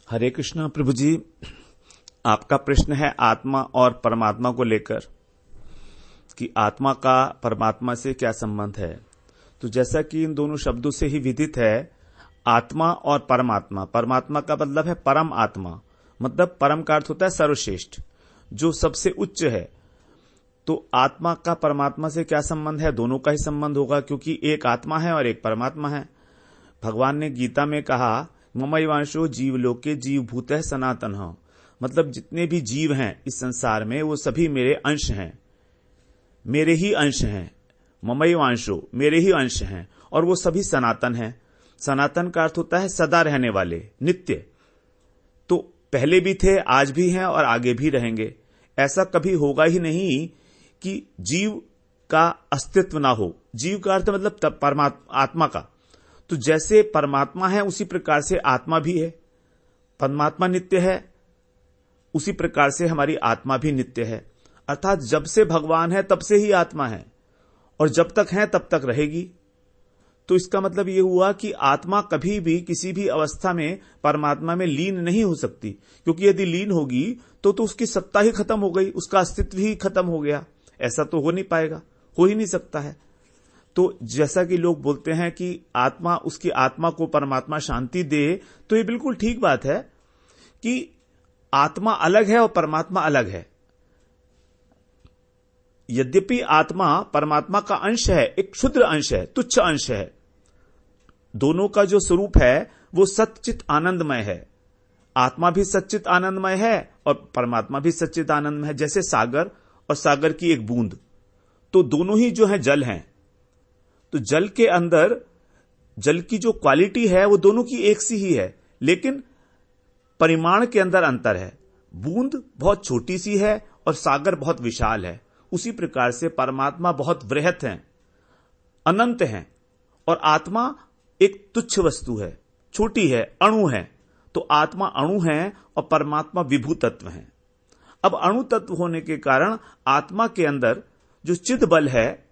हरे कृष्णा प्रभु जी, आपका प्रश्न है आत्मा और परमात्मा को लेकर कि आत्मा का परमात्मा से क्या संबंध है। तो जैसा कि इन दोनों शब्दों से ही विदित है, आत्मा और परमात्मा, परमात्मा का मतलब है परम आत्मा, मतलब परम का अर्थ होता है सर्वश्रेष्ठ, जो सबसे उच्च है। तो आत्मा का परमात्मा से क्या संबंध है? दोनों का ही संबंध होगा, क्योंकि एक आत्मा है और एक परमात्मा है। भगवान ने गीता में कहा, ममैवांशो जीवलोके जीवभूतः सनातनः, मतलब जितने भी जीव हैं इस संसार में वो सभी मेरे अंश हैं, मेरे ही अंश हैं। ममैवांशो, मेरे ही अंश हैं, और वो सभी सनातन हैं। सनातन का अर्थ होता है सदा रहने वाले, नित्य। तो पहले भी थे, आज भी हैं और आगे भी रहेंगे। ऐसा कभी होगा ही नहीं कि जीव का अस्तित्व ना हो। जीव का अर्थ मतलब परमात्मा, आत्मा का। तो जैसे परमात्मा है उसी प्रकार से आत्मा भी है। परमात्मा नित्य है, उसी प्रकार से हमारी आत्मा भी नित्य है। अर्थात जब से भगवान है तब से ही आत्मा है, और जब तक है तब तक रहेगी। तो इसका मतलब यह हुआ कि आत्मा कभी भी किसी भी अवस्था में परमात्मा में लीन नहीं हो सकती, क्योंकि यदि लीन होगी तो उसकी सत्ता ही खत्म हो गई, उसका अस्तित्व ही खत्म हो गया। ऐसा तो हो नहीं पाएगा, हो ही नहीं सकता है। तो जैसा कि लोग बोलते हैं कि आत्मा, उसकी आत्मा को परमात्मा शांति दे, तो ये बिल्कुल ठीक बात है कि आत्मा अलग है और परमात्मा अलग है। यद्यपि आत्मा परमात्मा का अंश है, एक क्षुद्र अंश है, तुच्छ अंश है, दोनों का जो स्वरूप है वो सच्चित आनंदमय है। आत्मा भी सच्चित आनंदमय है और परमात्मा भी सच्चित आनंदमय है। जैसे सागर और सागर की एक बूंद, तो दोनों ही जो है जल हैं। तो जल के अंदर जल की जो क्वालिटी है वो दोनों की एक सी ही है, लेकिन परिमाण के अंदर अंतर है। बूंद बहुत छोटी सी है और सागर बहुत विशाल है। उसी प्रकार से परमात्मा बहुत वृहत है, अनंत है, और आत्मा एक तुच्छ वस्तु है, छोटी है, अणु है। तो आत्मा अणु है और परमात्मा विभू तत्व है। अब अणु तत्व होने के कारण आत्मा के अंदर जो चिद बल है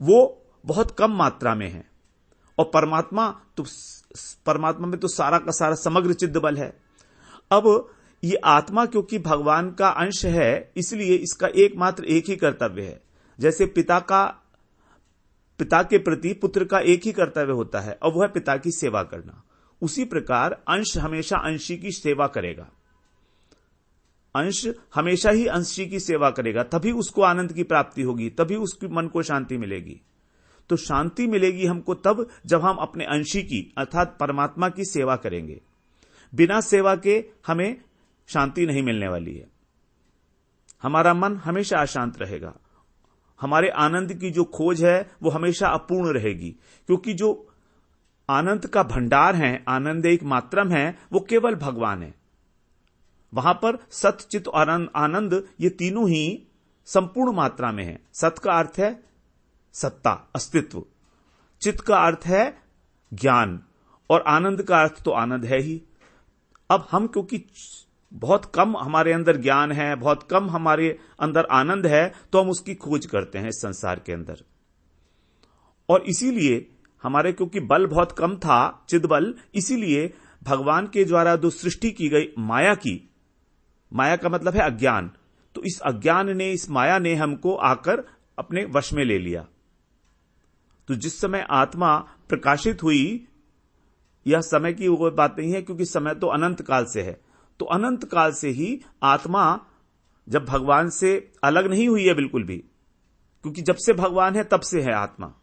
वो बहुत कम मात्रा में है, और परमात्मा में तो सारा का सारा समग्र चिद बल है। अब ये आत्मा क्योंकि भगवान का अंश है, इसलिए इसका एकमात्र एक ही कर्तव्य है। जैसे पिता के प्रति पुत्र का एक ही कर्तव्य होता है, और वह है पिता की सेवा करना। उसी प्रकार अंश हमेशा अंशी की सेवा करेगा। अंश हमेशा ही अंशी की सेवा करेगा, तभी उसको आनंद की प्राप्ति होगी, तभी उसके मन को शांति मिलेगी। तो शांति मिलेगी हमको तब जब हम अपने अंशी की अर्थात परमात्मा की सेवा करेंगे। बिना सेवा के हमें शांति नहीं मिलने वाली है। हमारा मन हमेशा अशांत रहेगा। हमारे आनंद की जो खोज है वो हमेशा अपूर्ण रहेगी, क्योंकि जो आनंद का भंडार है, आनंद एक मात्रम है, वो केवल भगवान है। वहां पर सत, चित और आनंद, ये तीनों ही संपूर्ण मात्रा में है। सत का अर्थ है सत्ता, अस्तित्व। चित का अर्थ है ज्ञान, और आनंद का अर्थ तो आनंद है ही। अब हम क्योंकि बहुत कम हमारे अंदर ज्ञान है, बहुत कम हमारे अंदर आनंद है, तो हम उसकी खोज करते हैं इस संसार के अंदर। और इसीलिए हमारे क्योंकि बल बहुत कम था, चिद बल, इसीलिए भगवान के द्वारा जो सृष्टि की गई माया का मतलब है अज्ञान। तो इस अज्ञान ने, इस माया ने हमको आकर अपने वश में ले लिया। तो जिस समय आत्मा प्रकाशित हुई, यह समय की वो बात नहीं है, क्योंकि समय तो अनंत काल से है। तो अनंत काल से ही आत्मा जब भगवान से अलग नहीं हुई है बिल्कुल भी, क्योंकि जब से भगवान है तब से है आत्मा।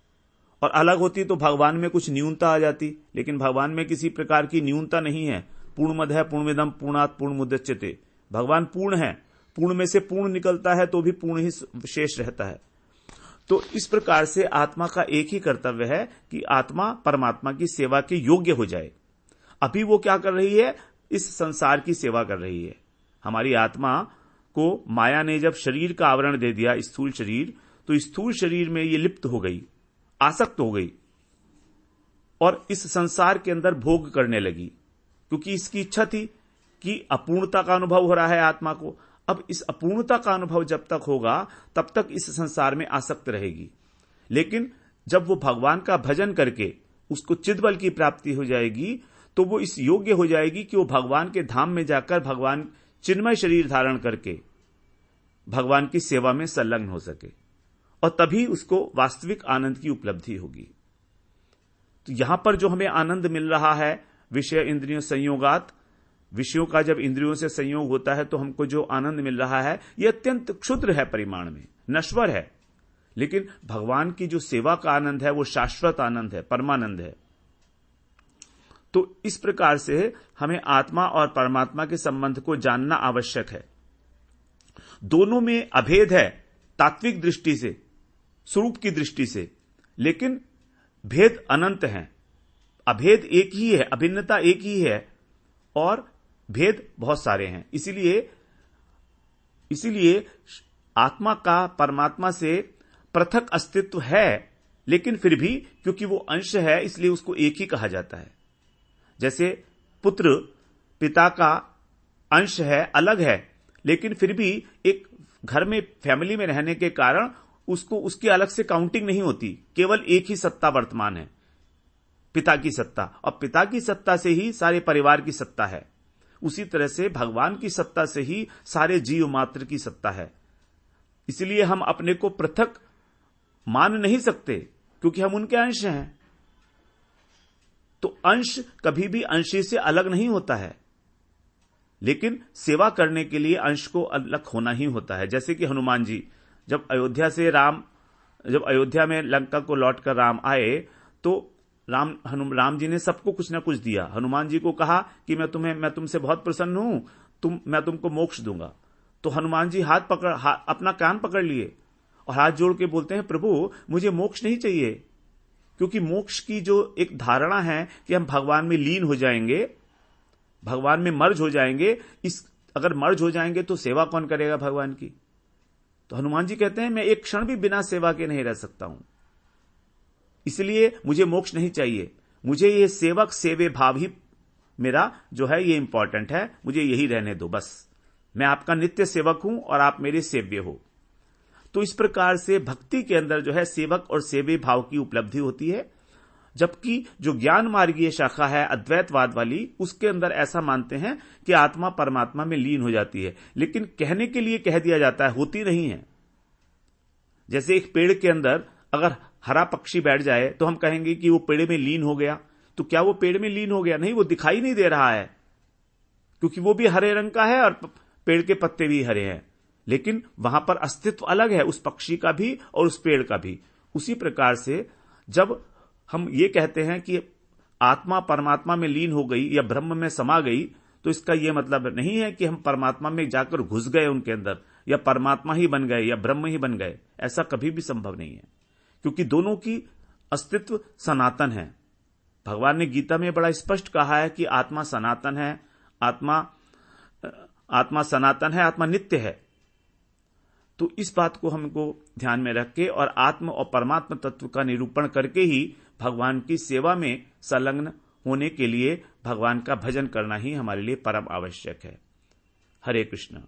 और अलग होती तो भगवान में कुछ न्यूनता आ जाती, लेकिन भगवान में किसी प्रकार की न्यूनता नहीं है। पूर्णमद है पूर्णमिदम पूर्णात् पूर्णमुदच्यते। भगवान पूर्ण है, पूर्ण में से पूर्ण निकलता है तो भी पूर्ण ही शेष रहता है। तो इस प्रकार से आत्मा का एक ही कर्तव्य है कि आत्मा परमात्मा की सेवा के योग्य हो जाए। अभी वो क्या कर रही है? इस संसार की सेवा कर रही है। हमारी आत्मा को माया ने जब शरीर का आवरण दे दिया, स्थूल शरीर, तो स्थूल शरीर में ये लिप्त हो गई, आसक्त हो गई, और इस संसार के अंदर भोग करने लगी, क्योंकि इसकी इच्छा थी कि अपूर्णता का अनुभव हो रहा है आत्मा को। अब इस अपूर्णता का अनुभव जब तक होगा तब तक इस संसार में आसक्त रहेगी। लेकिन जब वो भगवान का भजन करके उसको चिदबल की प्राप्ति हो जाएगी, तो वो इस योग्य हो जाएगी कि वो भगवान के धाम में जाकर भगवान चिन्मय शरीर धारण करके भगवान की सेवा में संलग्न हो सके, और तभी उसको वास्तविक आनंद की उपलब्धि होगी। तो यहां पर जो हमें आनंद मिल रहा है विषय इंद्रियों संयोगात, विषयों का जब इंद्रियों से संयोग होता है तो हमको जो आनंद मिल रहा है यह अत्यंत क्षुद्र है, परिमाण में नश्वर है, लेकिन भगवान की जो सेवा का आनंद है वो शाश्वत आनंद है, परमानंद है। तो इस प्रकार से हमें आत्मा और परमात्मा के संबंध को जानना आवश्यक है। दोनों में अभेद है तात्विक दृष्टि से, स्वरूप की दृष्टि से, लेकिन भेद अनंत हैं। अभेद एक ही है, अभिन्नता एक ही है, और भेद बहुत सारे हैं। इसीलिए आत्मा का परमात्मा से पृथक अस्तित्व है, लेकिन फिर भी क्योंकि वो अंश है इसलिए उसको एक ही कहा जाता है। जैसे पुत्र पिता का अंश है, अलग है, लेकिन फिर भी एक घर में फैमिली में रहने के कारण उसको उसकी अलग से काउंटिंग नहीं होती, केवल एक ही सत्ता वर्तमान है, पिता की सत्ता, और पिता की सत्ता से ही सारे परिवार की सत्ता है। उसी तरह से भगवान की सत्ता से ही सारे जीव मात्र की सत्ता है। इसलिए हम अपने को पृथक मान नहीं सकते क्योंकि हम उनके अंश हैं। तो अंश कभी भी अंशी से अलग नहीं होता है, लेकिन सेवा करने के लिए अंश को अलग होना ही होता है। जैसे कि हनुमान जी जब अयोध्या में लंका को लौटकर राम आए तो राम जी ने सबको कुछ ना कुछ दिया। हनुमान जी को कहा कि मैं तुमसे बहुत प्रसन्न हूं, मैं तुमको मोक्ष दूंगा। तो हनुमान जी अपना कान पकड़ लिए और हाथ जोड़ के बोलते हैं, प्रभु मुझे मोक्ष नहीं चाहिए, क्योंकि मोक्ष की जो एक धारणा है कि हम भगवान में लीन हो जाएंगे, भगवान में मर्ज हो जाएंगे, अगर मर्ज हो जाएंगे तो सेवा कौन करेगा भगवान की। तो हनुमान जी कहते हैं मैं एक क्षण भी बिना सेवा के नहीं रह सकता हूं, इसलिए मुझे मोक्ष नहीं चाहिए, मुझे ये सेवक सेवे भाव ही मेरा जो है ये इंपॉर्टेंट है, मुझे यही रहने दो, बस मैं आपका नित्य सेवक हूं और आप मेरे सेव्य हो। तो इस प्रकार से भक्ति के अंदर जो है सेवक और सेव्य भाव की उपलब्धि होती है। जबकि जो ज्ञान मार्गीय शाखा है अद्वैतवाद वाली, उसके अंदर ऐसा मानते हैं कि आत्मा परमात्मा में लीन हो जाती है, लेकिन कहने के लिए कह दिया जाता है, होती नहीं है। जैसे एक पेड़ के अंदर अगर हरा पक्षी बैठ जाए तो हम कहेंगे कि वो पेड़ में लीन हो गया, तो क्या वो पेड़ में लीन हो गया? नहीं, वो दिखाई नहीं दे रहा है, क्योंकि वो भी हरे रंग का है और पेड़ के पत्ते भी हरे हैं, लेकिन वहां पर अस्तित्व अलग है, उस पक्षी का भी और उस पेड़ का भी। उसी प्रकार से जब हम ये कहते हैं कि आत्मा परमात्मा में लीन हो गई या ब्रह्म में समा गई, तो इसका यह मतलब नहीं है कि हम परमात्मा में जाकर घुस गए उनके अंदर, या परमात्मा ही बन गए या ब्रह्म ही बन गए। ऐसा कभी भी संभव नहीं है, क्योंकि दोनों की अस्तित्व सनातन है। भगवान ने गीता में बड़ा स्पष्ट कहा है कि आत्मा सनातन है, आत्मा सनातन है, आत्मा नित्य है। तो इस बात को हमको ध्यान में रख के और आत्म और परमात्मा तत्व का निरूपण करके ही भगवान की सेवा में संलग्न होने के लिए भगवान का भजन करना ही हमारे लिए परम आवश्यक है। हरे कृष्ण।